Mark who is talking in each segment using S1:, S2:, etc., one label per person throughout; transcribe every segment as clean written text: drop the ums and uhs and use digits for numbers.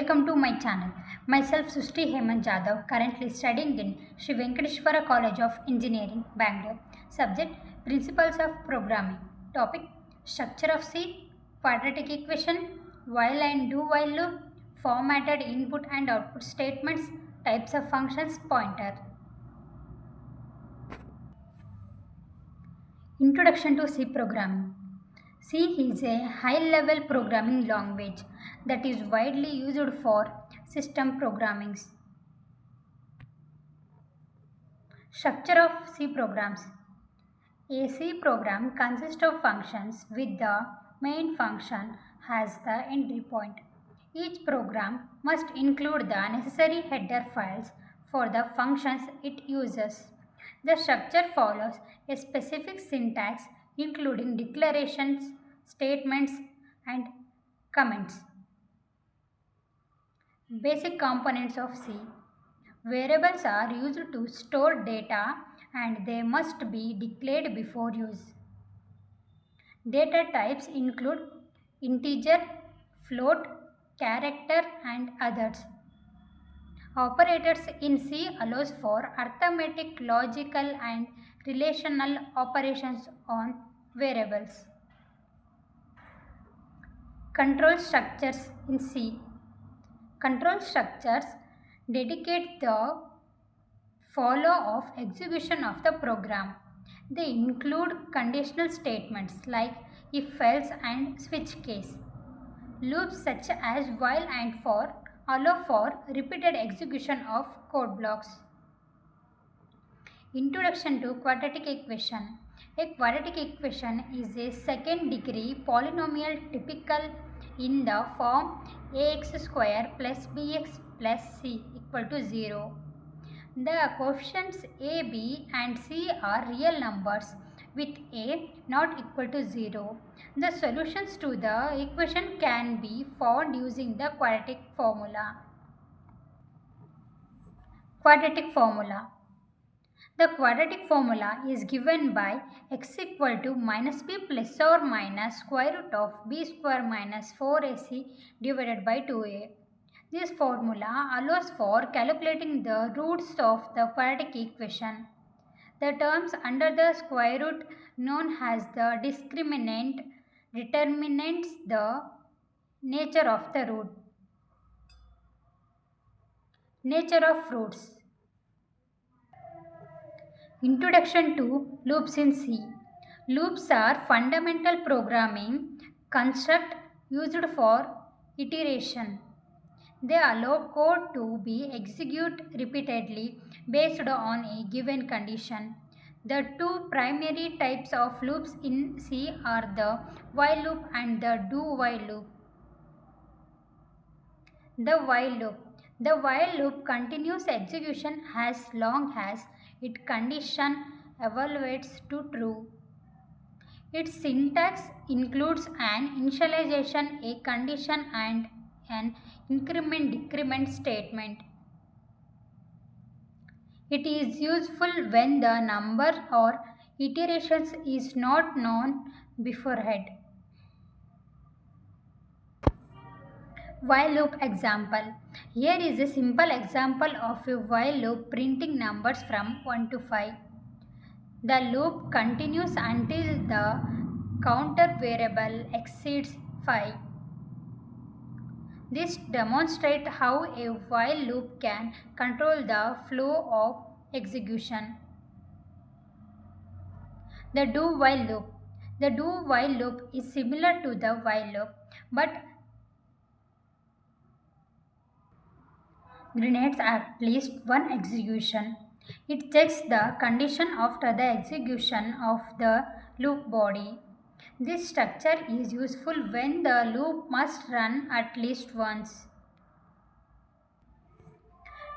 S1: Welcome to my channel. Myself Sushti Hemant Jadhav, currently studying in Sri Venkateshwara College of Engineering, Bangalore. Subject Principles of Programming. Topic Structure of C, Quadratic Equation, While and Do While Loop, Formatted Input and Output Statements, Types of Functions, Pointer. Introduction to C Programming. C is a high-level programming language that is widely used for system programming. Structure of C programs. A C program consists of functions with the main function as the entry point. Each program must include the necessary header files for the functions it uses. The structure follows a specific syntax including declarations, statements, and comments. Basic components of C. Variables are used to store data and they must be declared before use. Data types include integer, float, character, and others. Operators in C allows for arithmetic, logical, and relational operations on variables. Control structures in C. Control structures dedicate the follow of execution of the program. They include conditional statements like if else and switch case. Loops such as while and for allow for repeated execution of code blocks. Introduction to quadratic equation. A quadratic equation is a second-degree polynomial typical in the form ax square plus bx plus c equal to 0. The coefficients a, b and c are real numbers with a not equal to 0. The solutions to the equation can be found using the quadratic formula. Quadratic formula. The quadratic formula is given by x equal to minus b plus or minus square root of b square minus 4ac divided by 2a. This formula allows for calculating the roots of the quadratic equation. The terms under the square root known as the discriminant determines the nature of the root. Nature of roots. Introduction to loops in C. Loops are fundamental programming construct used for iteration. They allow code to be executed repeatedly based on a given condition. The two primary types of loops in C are the while loop and the do while loop. The while loop. The while loop continues execution as long as its condition evaluates to true. Its syntax includes an initialization, a condition, and an increment-decrement statement. It is useful when the number or iterations is not known beforehand. While loop example. Here is a simple example of a while loop printing numbers from 1 to 5. The loop continues until the counter variable exceeds 5. This demonstrates how a while loop can control the flow of execution. The do while loop. The do while loop is similar to the while loop but generates at least one execution. It checks the condition after the execution of the loop body. This structure is useful when the loop must run at least once.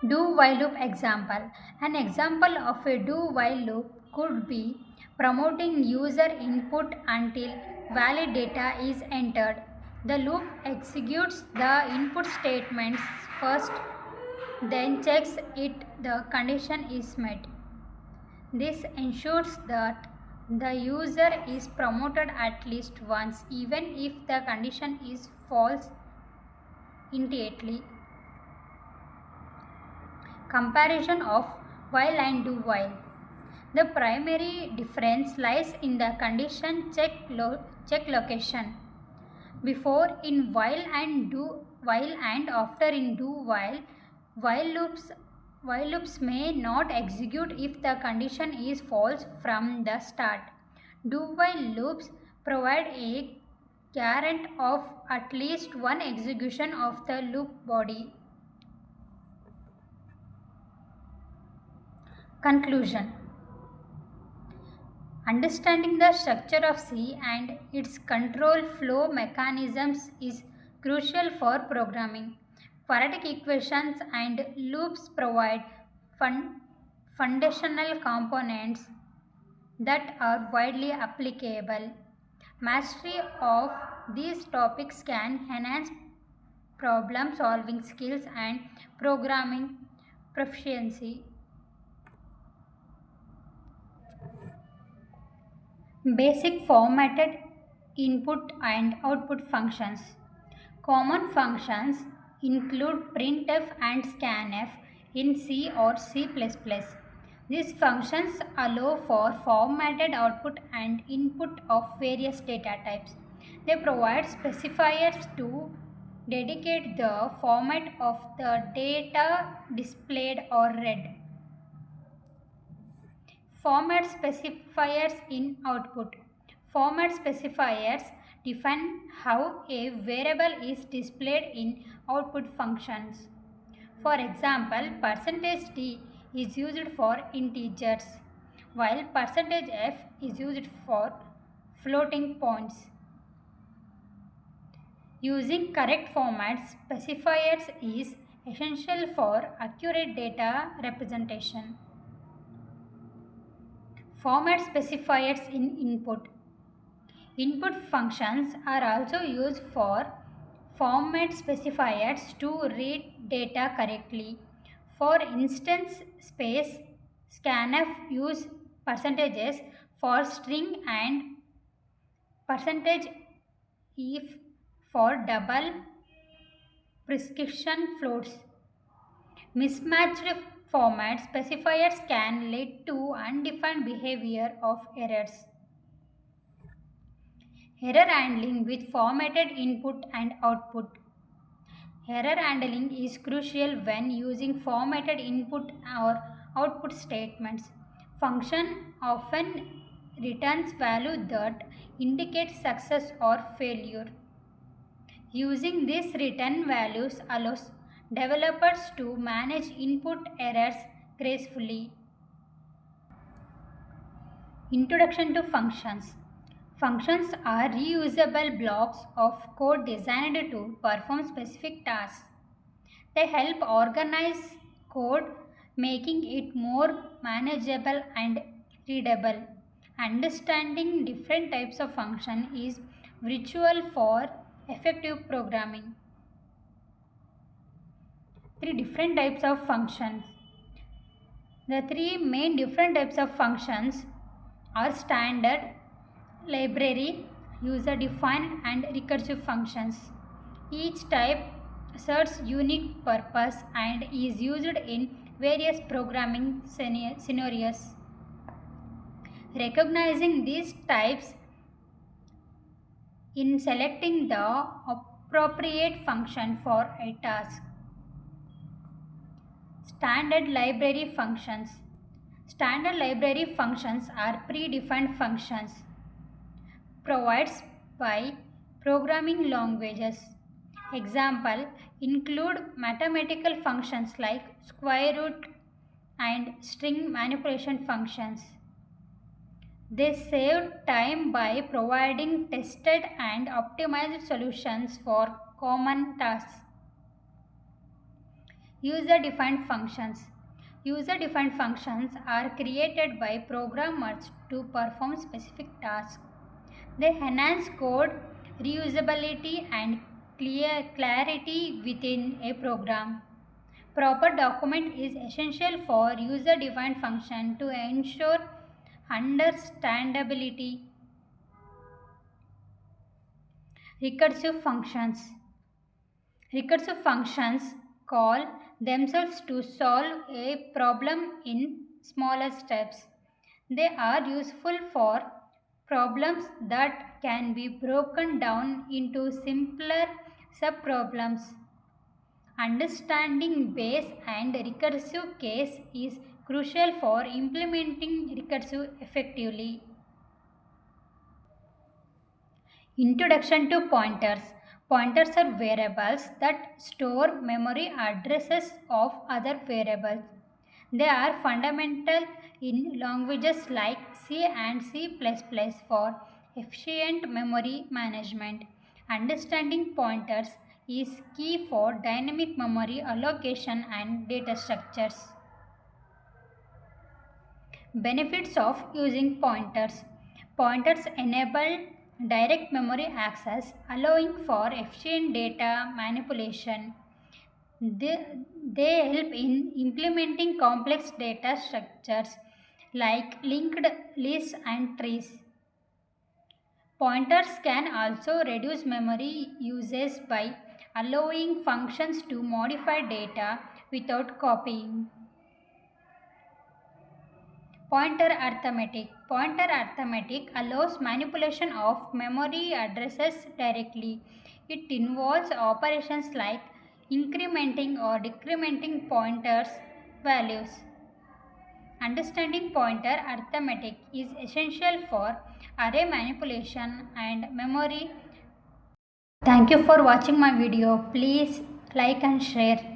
S1: Do while loop example. An example of a do while loop could be promoting user input until valid data is entered. The loop executes the input statements first, then checks if the condition is met. This ensures that the user is promoted at least once even if the condition is false immediately. comparison of while and do while. The primary difference lies in the condition check location. Before in while and do while and after in do while loops may not execute if the condition is false from the start. Do while loops provide a guarantee of at least one execution of the loop body. Conclusion. Understanding the structure of C and its control flow mechanisms is crucial for programming. Quadratic equations and loops provide foundational components that are widely applicable. Mastery of these topics can enhance problem solving skills and programming proficiency. Basic formatted input and output functions. Common functions include printf and scanf in C or C++. These functions allow for formatted output and input of various data types. They provide specifiers to dedicate the format of the data displayed or read. Format specifiers in output. Format specifiers define how a variable is displayed in output functions. For example, %d is used for integers, while %f is used for floating points. Using correct format specifiers is essential for accurate data representation. Format specifiers in input. Input functions are also used for format specifiers to read data correctly. For instance, space scanf use percentages for string and percentage if for double precision floats. Mismatched format specifiers can lead to undefined behavior of errors. Error handling with formatted input and output. Error handling is crucial when using formatted input or output statements. Function often returns value that indicates success or failure. Using these return values allows developers to manage input errors gracefully. Introduction to functions. Functions are reusable blocks of code designed to perform specific tasks. They help organize code, making it more manageable and readable. Understanding different types of function is virtual for effective programming. Three different types of functions. The three main different types of functions are standard, library, user-defined and recursive functions. Each type serves unique purpose and is used in various programming scenarios. Recognizing these types in selecting the appropriate function for a task. Standard library functions. Standard library functions are predefined functions provided by programming languages. Example include mathematical functions like square root and string manipulation functions. They save time by providing tested and optimized solutions for common tasks. User-defined functions. User-defined functions are created by programmers to perform specific tasks. They enhance code reusability and clarity within a program. Proper document is essential for user-defined function to ensure understandability. Recursive functions. Recursive functions call themselves to solve a problem in smaller steps. They are useful for problems that can be broken down into simpler subproblems. Understanding base and recursive case is crucial for implementing recursive effectively. Introduction to pointers. Pointers are variables that store memory addresses of other variables. They are fundamental in languages like C and C++ for efficient memory management. Understanding pointers is key for dynamic memory allocation and data structures. Benefits of using pointers. Pointers enable direct memory access, allowing for efficient data manipulation. They help in implementing complex data structures like linked lists and trees. Pointers can also reduce memory usage by allowing functions to modify data without copying. Pointer arithmetic. Pointer arithmetic allows manipulation of memory addresses directly. It involves operations like incrementing or decrementing pointers values. Understanding pointer arithmetic is essential for array manipulation and memory. Thank you for watching my video. Please like and share.